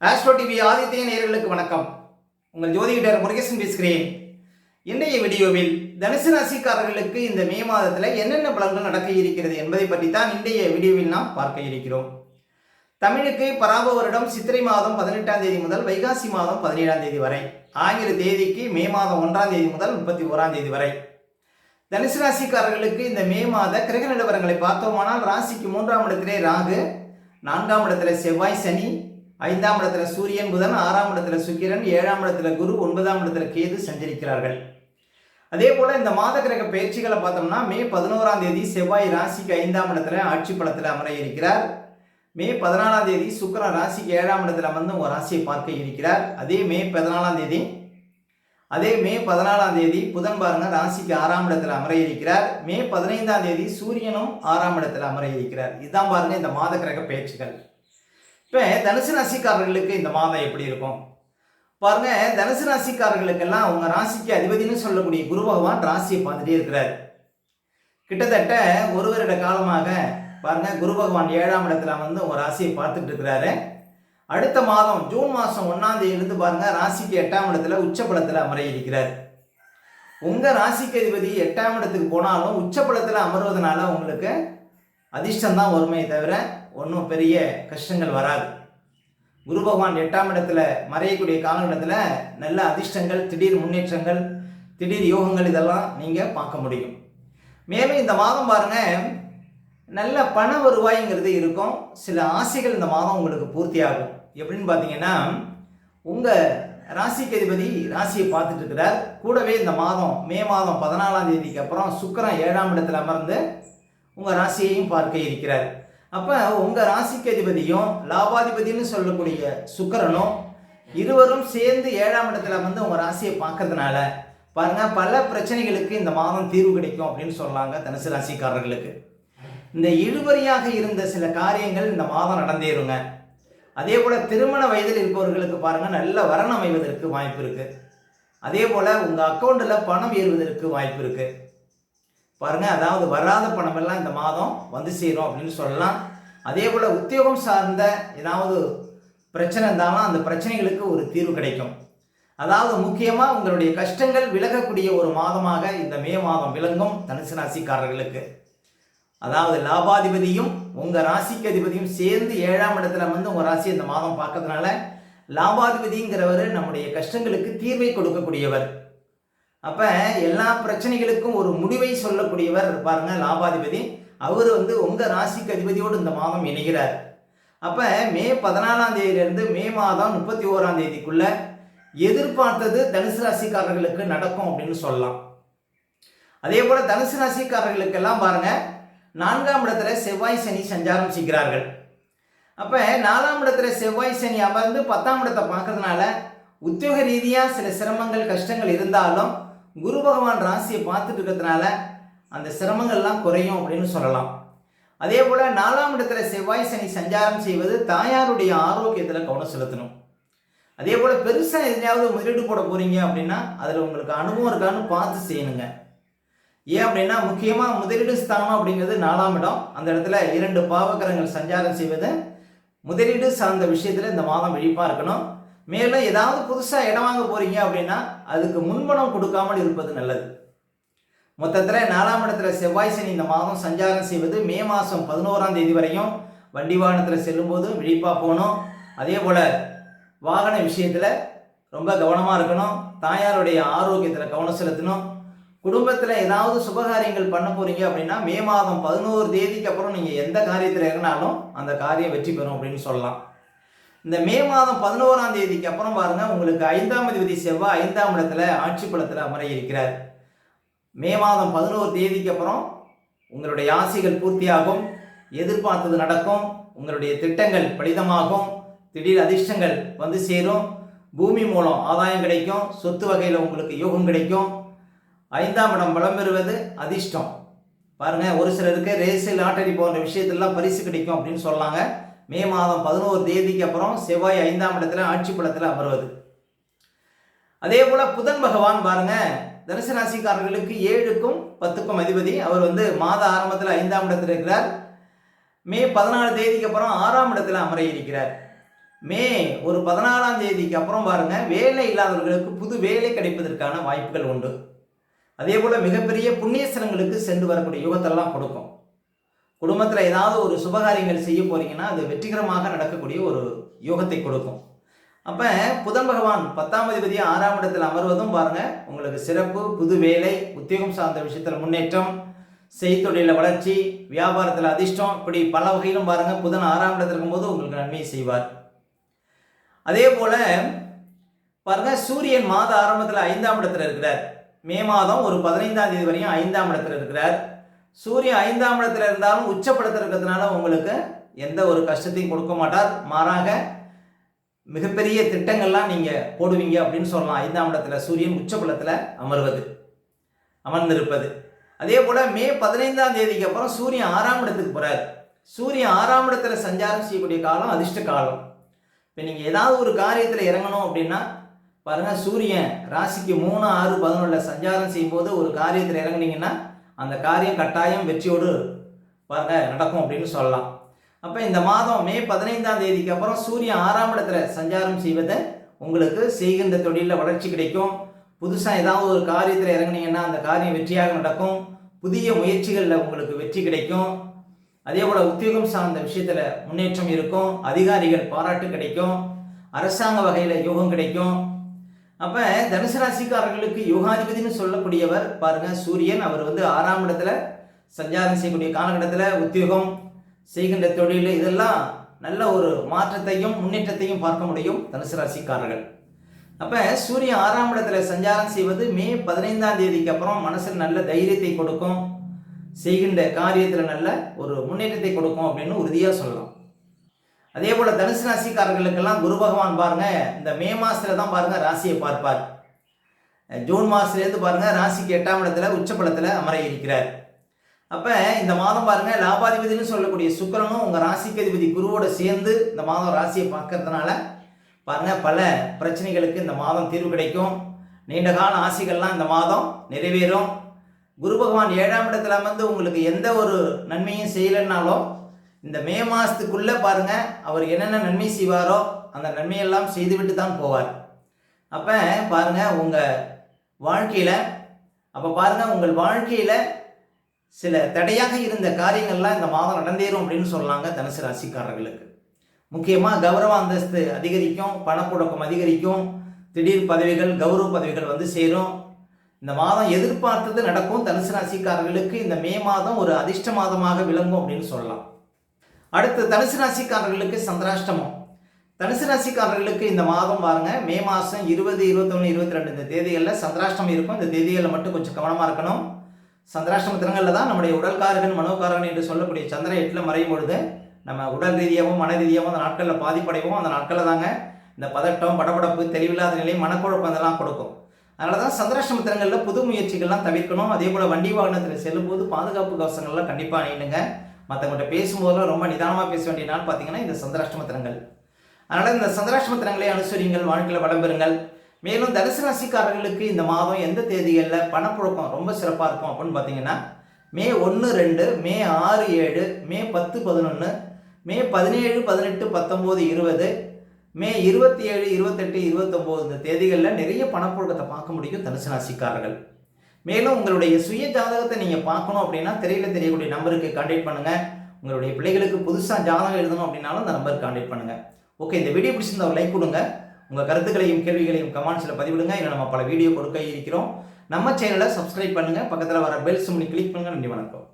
Astro TV Aditya நேயர்களுக்கு வணக்கம். உங்கள் ஜோதிடர் முருகேசன் பேசுகிறேன். இன்றைய வீடியோவில் தனுசு ராசிக்காரர்களுக்கு இந்த மே மாதத்தில் என்னென்ன பலன்கள் நடக்க இருக்கிறது என்பதை பற்றி தான் இன்றைய வீடியோவில் நாம் பார்க்க இருக்கிறோம். தமிழுக்கு பராப வருடம் சித்திரை மாதம் 18ஆம் தேதி முதல் வைகாசி மாதம் 17ஆம் தேதி வரை, ஆங்கில தேதிக்கு மே மாதம் 1ஆம் தேதி முதல் 31ஆம் தேதி வரை. தனுசு ராசிக்காரர்களுக்கு இந்த மே மாத கிரக நிலவரங்களை பார்த்தோமானால், ராசிக்கு 3ஆம் இடத்திலே ராகு, 4ஆம் இடத்துல செவ்வாய் சனி, 5ஆம் இடத்துல சூரியன் புதன், 6ஆம் இடத்துல சுக்கிரன், 7ஆம் இடத்துல குரு, 9ஆம் இடத்துல கேது சஞ்சரிக்கிறார்கள். அதே போல இந்த மாத கிரக பயிற்சிகளை பார்த்தோம்னா, மே 11ஆம் தேதி செவ்வாய் ராசிக்கு 5ஆம் இடத்துல ஆட்சி பலத்தில் அமர இருக்கிறார். மே 14ஆம் தேதி சுக்கிரன் ராசிக்கு 7ஆம் இடத்துல வந்து உங்கள் ராசியை பார்க்க இருக்கிறார். அதே மே 14ஆம் தேதி புதன் பாருங்க ராசிக்கு 6ஆம் இடத்துல அமர இருக்கிறார். மே 15ஆம் தேதி சூரியனும் 6ஆம் இடத்துல அமர இருக்கிறார். இதுதான் பாருங்க இந்த மாத கிரக பயிற்சிகள். இப்போ தனுசு ராசிக்காரர்களுக்கு இந்த மாதம் எப்படி இருக்கும் பாருங்க. தனுசு ராசிக்காரர்களுக்கெல்லாம் உங்க ராசிக்கு அதிபதினு சொல்லக்கூடிய குரு பகவான் ராசியை பார்த்துட்டே இருக்கிறார். கிட்டத்தட்ட ஒரு வருட காலமாக பாருங்க குரு பகவான் 7ஆம் இடத்துல வந்து உங்க ராசியை பார்த்துட்டு இருக்கிறாரு. அடுத்த மாதம் ஜூன் மாதம் 1ஆம் தேதியிலிருந்து பாருங்க ராசிக்கு 8ஆம் இடத்துல உச்சபலத்தில் அமர இருக்கிறார். உங்க ராசிக்கு அதிபதி 8ஆம் இடத்துக்கு போனாலும் உச்சபலத்தில் அமர்வதனால உங்களுக்கு அதிர்ஷ்டம் தான் வருமே தவிர ஒன்றும் பெரிய கஷ்டங்கள் வராது. குரு பகவான் 8ஆம் இடத்துல மறையக்கூடிய காலகட்டத்தில் நல்ல அதிர்ஷ்டங்கள், திடீர் முன்னேற்றங்கள், திடீர் யோகங்கள் இதெல்லாம் நீங்கள் பார்க்க முடியும். மேலும் இந்த மாதம் பாருங்க நல்ல பண வருவாய்ங்கிறது இருக்கும். சில ஆசைகள் இந்த மாதம் உங்களுக்கு பூர்த்தி ஆகும். எப்படின்னு பார்த்தீங்கன்னா, உங்கள் ராசிக்கு அதிபதி ராசியை பார்த்துட்டு இருக்கிறார். கூடவே இந்த மாதம் மே மாதம் 14ஆம் தேதிக்கு அப்புறம் சுக்கிரன் 7ஆம் இடத்துல அமர்ந்து உங்கள் ராசியையும் பார்க்க இருக்கிறார். அப்போ உங்கள் ராசிக்கு அதிபதியும் லாபாதிபதினு சொல்லக்கூடிய சுக்கிரனும் இருவரும் சேர்ந்து 7ஆம் இடத்துல வந்து உங்கள் ராசியை பார்க்கறதுனால பாருங்க பல பிரச்சனைகளுக்கு இந்த மாதம் தீர்வு கிடைக்கும் அப்படின்னு சொல்லலாங்க. தனுசு ராசிக்காரர்களுக்கு இந்த இழுபறியாக இருந்த சில காரியங்கள் இந்த மாதம் நடந்தேறுங்க. அதே போல் திருமண வயதில் இருப்பவர்களுக்கு பாருங்க நல்ல வரன் அமைவதற்கு வாய்ப்பு இருக்கு. அதே போல் உங்கள் அக்கௌண்ட்டில் பணம் ஏறுவதற்கு வாய்ப்பு இருக்கு பாருங்க. அதாவது வராத பணம் எல்லாம் இந்த மாதம் வந்து சேரும் அப்படின்னு சொல்லலாம். அதே போல் உத்தியோகம் சார்ந்த ஏதாவது பிரச்சனை இருந்தாலும் அந்த பிரச்சனைகளுக்கு ஒரு தீர்வு கிடைக்கும். அதாவது முக்கியமாக உங்களுடைய கஷ்டங்கள் விலகக்கூடிய ஒரு மாதமாக இந்த மே மாதம் விளங்கும் தனுசு ராசிக்காரர்களுக்கு. அதாவது லாபாதிபதியும் உங்கள் ராசிக்கு அதிபதியும் சேர்ந்து 7ஆம் இடத்துல வந்து உங்கள் ராசி இந்த மாதம் பார்க்கறதுனால லாபாதிபதிங்கிறவர் நம்முடைய கஷ்டங்களுக்கு தீர்வை கொடுக்கக்கூடியவர். அப்போ எல்லா பிரச்சனைகளுக்கும் ஒரு முடிவை சொல்லக்கூடியவர் பாருங்க லாபாதிபதி. அவர் வந்து உங்கள் ராசிக்கு அதிபதியோடு இந்த மாதம் இணைகிறார். அப்போ மே 14ஆம் தேதியிலிருந்து மே மாதம் 31ஆம் தேதிக்குள்ள எதிர்பார்த்தது தனுசு ராசிக்காரர்களுக்கு நடக்கும் அப்படின்னு சொல்லலாம். அதே போல் தனுசு ராசிக்காரர்களுக்கெல்லாம் பாருங்க 4ஆம் இடத்துல செவ்வாய் சனி சஞ்சாரம் செய்கிறார்கள். அப்போ 4ஆம் இடத்துல செவ்வாய் சனி அமர்ந்து 10ஆம் இடத்தை பார்க்கறதுனால உத்தியோக ரீதியாக சில சிரமங்கள் கஷ்டங்கள் இருந்தாலும் குரு பகவான் ராசியை பார்த்துட்டு இருக்கிறதுனால அந்த சிரமங்கள்லாம் குறையும் அப்படின்னு சொல்லலாம். அதே போல் 4ஆம் இடத்துல செவ்வாய் சனி சஞ்சாரம் செய்வது தாயாருடைய ஆரோக்கியத்தில் கவனம் செலுத்தணும். அதே போல் பெருசாக எதுலையாவது முதலீடு போட போகிறீங்க அப்படின்னா அதில் உங்களுக்கு அனுபவம் இருக்கான்னு பார்த்து செய்யணுங்க. ஏன் அப்படின்னா முக்கியமாக முதலீடு ஸ்தானம் அப்படிங்கிறது 4ஆம் இடம். அந்த இடத்துல 2 பாவக்கிரகங்கள் சஞ்சாரம் செய்வது முதலீடு சார்ந்த விஷயத்தில் இந்த மாதம் விழிப்பாக இருக்கணும். மேலும் ஏதாவது புதுசாக இடம் வாங்க போகிறீங்க அப்படின்னா அதுக்கு முன்பணம் கொடுக்காமல் இருப்பது நல்லது. மொத்தத்தில் 4ஆம் இடத்துல செவ்வாய் சனி இந்த மாதம் சஞ்சாரம் செய்வது மே மாதம் 11ஆம் தேதி வரையும் வண்டி வாகனத்தில் செல்லும்போது விழிப்பாக போகணும். அதே போல் வாகன விஷயத்தில் ரொம்ப கவனமாக இருக்கணும். தாயாருடைய ஆரோக்கியத்தில் கவனம் செலுத்தணும். குடும்பத்தில் ஏதாவது சுபகாரியங்கள் பண்ண போகிறீங்க அப்படின்னா மே மாதம் 11 தேதிக்கு அப்புறம் நீங்கள் எந்த காரியத்தில் இறங்கினாலும் அந்த காரியம் வெற்றி பெறும் அப்படின்னு சொல்லலாம். இந்த மே மாதம் 11ஆம் தேதிக்கு அப்புறம் பாருங்க உங்களுக்கு 5ஆம் அதிபதி செவ்வாய் 5ஆம் இடத்துல ஆட்சி பலத்தில் அமர இருக்கிறார். மே மாதம் 11 தேதிக்கு அப்புறம் உங்களுடைய ஆசைகள் பூர்த்தியாகும், எதிர்பார்த்தது நடக்கும், உங்களுடைய திட்டங்கள் பலிதமாகும், திடீர் அதிர்ஷ்டங்கள் வந்து சேரும், பூமி மூலம் ஆதாயம் கிடைக்கும், சொத்து வகையில் உங்களுக்கு யோகம் கிடைக்கும். 5ஆம் இடம் பலம் பெறுவது அதிர்ஷ்டம் பாருங்க. ஒரு சிலருக்கு ரேசு லாட்டரி போன்ற விஷயத்திலாம் பரிசு கிடைக்கும் அப்படின்னு சொல்லாங்க. மே மாதம் 11 தேதிக்கு அப்புறம் செவ்வாய் 5ஆம் இடத்துல ஆட்சி பலத்தில் அமர்வது. அதே போல புதன் பகவான் பாருங்க தனுசு ராசிக்காரர்களுக்கு 7க்கும் 10க்கும் அதிபதி. அவர் வந்து மாத ஆரம்பத்தில் 5ஆம் இடத்துல இருக்கிறார். மே 14 தேதிக்கு அப்புறம் 6ஆம் இடத்துல அமர இருக்கிறார். மே ஒரு 14ஆம் தேதிக்கு அப்புறம் பாருங்க வேலை இல்லாதவர்களுக்கு புது வேலை கிடைப்பதற்கான வாய்ப்புகள் உண்டு. அதே போல மிகப்பெரிய புண்ணியஸ்தலங்களுக்கு சென்று வரக்கூடிய யுகத்தெல்லாம் கொடுக்கும். குடும்பத்தில் ஏதாவது ஒரு சுபகாரியங்கள் செய்ய போறீங்கன்னா அது வெற்றிகரமாக நடக்கக்கூடிய ஒரு யோகத்தை கொடுக்கும். அப்போ புதன் பகவான் 10ஆம் அதிபதி 6ஆம் இடத்தில் அமர்வதும் பாருங்க உங்களுக்கு சிறப்பு, புது வேலை, உத்தியோகம் சார்ந்த விஷயத்தில் முன்னேற்றம், செய்தொழில வளர்ச்சி, வியாபாரத்தில் அதிர்ஷ்டம், இப்படி பல வகையிலும் பாருங்க புதன் 6ஆம் இடத்தில் இருக்கும்போது உங்களுக்கு நன்மையை செய்வார். அதே போல பாருங்க சூரியன் மாத ஆரம்பத்தில் 5ஆம் இடத்துல இருக்கிறார். மே மாதம் ஒரு 15ஆம் தேதி வரையும் 5ஆம் இடத்துல இருக்கிறார். சூரியன் 5ஆம் இடத்துல இருந்தாலும் உச்சப்படத்தில் இருக்கிறதுனால உங்களுக்கு எந்த ஒரு கஷ்டத்தையும் கொடுக்க மாட்டார். மாறாக மிகப்பெரிய திட்டங்கள்லாம் நீங்கள் போடுவீங்க அப்படின்னு சொல்லலாம். 5ஆம் இடத்துல சூரியன் உச்சப்படத்தில் அமர்ந்திருப்பது. அதே போல் மே 15ஆம் தேதிக்கு அப்புறம் சூரியன் 6ஆம் இடத்துக்கு போகிறார். சூரியன் 6ஆம் இடத்துல சஞ்சாரம் செய்யக்கூடிய காலம் அதிர்ஷ்ட காலம். இப்போ நீங்கள் ஏதாவது ஒரு காரியத்தில் இறங்கணும் அப்படின்னா பாருங்கள், சூரியன் ராசிக்கு 3, 6, 11 சஞ்சாரம் செய்யும்போது ஒரு காரியத்தில் இறங்குனீங்கன்னா அந்த காரியம் கட்டாயம் வெற்றியோடு பாருங்க நடக்கும் அப்படின்னு சொல்லலாம். அப்போ இந்த மாதம் மே 15ஆம் தேதிக்கு அப்புறம் சூரியன் 6ஆம் இடத்துல சஞ்சாரம் செய்வதை உங்களுக்கு செய்கின்ற தொழிலில் வளர்ச்சி கிடைக்கும். புதுசாக ஏதாவது ஒரு காரியத்தில் இறங்குனீங்கன்னா அந்த காரியம் வெற்றியாக நடக்கும். புதிய முயற்சிகளில் உங்களுக்கு வெற்றி கிடைக்கும். அதே போல் உத்தியோகம் சார்ந்த விஷயத்தில் முன்னேற்றம் இருக்கும். அதிகாரிகள் பாராட்டு கிடைக்கும். அரசாங்க வகையில் யோகம் கிடைக்கும். அப்போ தனுசு ராசிக்காரர்களுக்கு யோகாதிபதினு சொல்லக்கூடியவர் பாருங்க சூரியன். அவர் 6ஆம் இடத்துல சஞ்சாரம் செய்யக்கூடிய காலகட்டத்தில் உத்தியோகம், செய்கின்ற தொழில், இதெல்லாம் நல்ல ஒரு மாற்றத்தையும் முன்னேற்றத்தையும் பார்க்க முடியும் தனுசு ராசிக்காரர்கள். அப்போ சூரியன் 6ஆம் இடத்துல சஞ்சாரம் செய்வது மே 15ஆம் தேதிக்கு அப்புறம் மனசில் நல்ல தைரியத்தை கொடுக்கும். செய்கின்ற காரியத்தில் நல்ல ஒரு முன்னேற்றத்தை கொடுக்கும் அப்படின்னு உறுதியாக சொல்லலாம். அதே போல் தனுசு ராசிக்காரர்களுக்கெல்லாம் குரு பகவான் பாருங்க இந்த மே மாதத்துல தான் பாருங்க ராசியை பார்ப்பார். ஜூன் மாதத்துலேருந்து பாருங்க ராசிக்கு 8ஆம் இடத்துல உச்சப்பலத்தில் அமர இருக்கிறார். அப்போ இந்த மாதம் பாருங்க லாபாதிபதினு சொல்லக்கூடிய சுக்கிரனும் உங்கள் ராசிக்கு அதிபதி குருவோட சேர்ந்து இந்த மாதம் ராசியை பார்க்கறதுனால பாருங்க பல பிரச்சனைகளுக்கு இந்த மாதம் தீர்வு கிடைக்கும். நீண்டகால ஆசைகள்லாம் இந்த மாதம் நிறைவேறும். குரு பகவான் 7ஆம் இடத்துல அமர்ந்து உங்களுக்கு எந்த ஒரு நன்மையும் செய்யலைன்னாலும் இந்த மே மாதத்துக்குள்ளே பாருங்க அவர் என்னென்ன நன்மை செய்வாரோ அந்த நன்மையெல்லாம் செய்துவிட்டு தான் போவார். அப்போ பாருங்க உங்கள் வாழ்க்கையில் உங்கள் வாழ்க்கையில் சில தடையாக இருந்த காரியங்கள்லாம் இந்த மாதம் நடந்தேறும் அப்படின்னு சொல்லலாங்க தனுசு ராசிக்காரர்களுக்கு. முக்கியமாக கௌரவ அந்தஸ்து அதிகரிக்கும், பணப்புழக்கம் அதிகரிக்கும், திடீர் பதவிகள், கௌரவ பதவிகள் சேரும். இந்த மாதம் எதிர்பார்த்தது நடக்கும். தனுசு ராசிக்காரர்களுக்கு இந்த மே மாதம் ஒரு அதிர்ஷ்ட மாதமாக விளங்கும் அப்படின்னு சொல்லலாம். அடுத்து தனுசு ராசிக்காரர்களுக்கு சந்திராஷ்டமம். தனுசு ராசிக்காரர்களுக்கு இந்த மாதம் பாருங்க மே மாதம் 20, 21, 22 இந்த தேதிகளில் சந்திராஷ்டமம் இருக்கும். இந்த தேதிகளில் மட்டும் கொஞ்சம் கவனமாக இருக்கணும். சந்திராஷ்டம தினங்களில் தான் நம்முடைய உடல்காரகன் மனோகாரகன் என்று சொல்லக்கூடிய சந்திரன் 8ல் மறையும் பொழுது நம்ம உடல் ரீதியாகவும் மன ரீதியாகவும் அந்த நாட்களில் பாதிப்படைவோம். அந்த நாட்களில் தாங்க இந்த பதட்டம், படபடப்பு, தெளிவில்லாத நிலை, மனக்குழப்பம் இதெல்லாம் கொடுக்கும். அதனால தான் சந்திராஷ்டம தினங்களில் புது முயற்சிகள்லாம் தவிர்க்கணும். அதே போல் வண்டி வாகனத்தில் செல்லும்போது பாதுகாப்பு கவசங்கள்லாம் கண்டிப்பாக அணியுங்க. மற்றவங்கள்ட்ட பேசும்போதெல்லாம் ரொம்ப நிதானமாக பேச வேண்டிய நாள் பார்த்தீங்கன்னா இந்த சந்திராஷ்டம தினங்கள். அதனால் இந்த சந்திராஷ்டம தினங்களை அனுசரிங்கள், வாழ்க்கையில் வளம் பெறுங்கள். மேலும் தனுசு ராசிக்காரர்களுக்கு இந்த மாதம் எந்த தேதிகளில் பணப்புழக்கம் ரொம்ப சிறப்பாக இருக்கும் அப்படின்னு பார்த்தீங்கன்னா மே 1, 2, மே 6, 7, மே 10, 11, மே 17, 18, 19, 20, மே 27, 28, 29 இந்த தேதிகளில் நிறைய பணப்புழக்கத்தை பார்க்க முடியும் தனுசு ராசிக்காரர்கள். மேலும் உங்களுடைய சுய ஜாதகத்தை நீங்கள் பார்க்கணும் அப்படின்னா திரையில் தெரியக்கூடிய நம்பருக்கு கான்டாக்ட் பண்ணுங்கள். உங்களுடைய பிள்ளைகளுக்கு புதுசாக ஜாதகம் எழுதணும் அப்படின்னாலும் அந்த நம்பருக்கு கான்டாக்ட் பண்ணுங்கள். ஓகே, இந்த வீடியோ பிடிச்சிருந்தா ஒரு லைக் கொடுங்க. உங்கள் கருத்துக்களையும் கேள்விகளையும் கமெண்ட்ஸில் பதிவிடுங்க. இன்னும் நம்ம பல வீடியோ கொடுக்க இருக்கிறோம். நம்ம சேனலை சப்ஸ்கிரைப் பண்ணுங்கள். பக்கத்தில் வர பெல் சிம்னி கிளிக் பண்ணுங்கள். நன்றி, வணக்கம்.